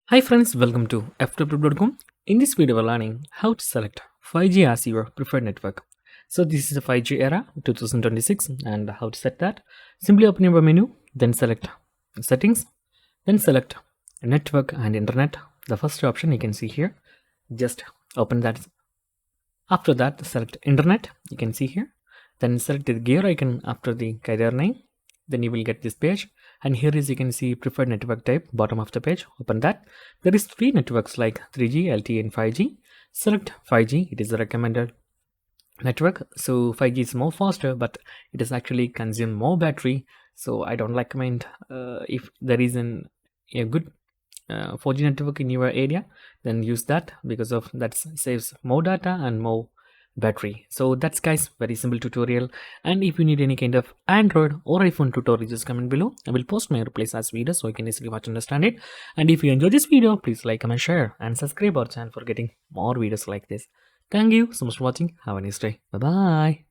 Hi friends, welcome to Ftopreview.com. In this video, we're learning how to select 5G as your preferred network. So this is the 5G era 2026 and how to set that. Simply open your menu, then select settings, then select network and internet. The first option you can see here. Just open that. After that, select internet. You can see here. Then select the gear icon after the carrier name. Then you will get this page, and here is you can see preferred network type, bottom of the page. Open that. There is three networks like 3G, LTE and 5G. Select 5G. It is the recommended network. So 5G is more faster, but it is actually consume more battery, so I don't recommend. If there is a good 4G network in your area, then use that, because of that saves more data and more battery. So that's guys, very simple tutorial. And if you need any kind of Android or iPhone tutorial, just comment below. I will post my replies as video so you can easily watch and understand it. And if you enjoy this video, please like, comment, share and subscribe our channel for getting more videos like this. Thank you so much for watching. Have a nice day. Bye bye.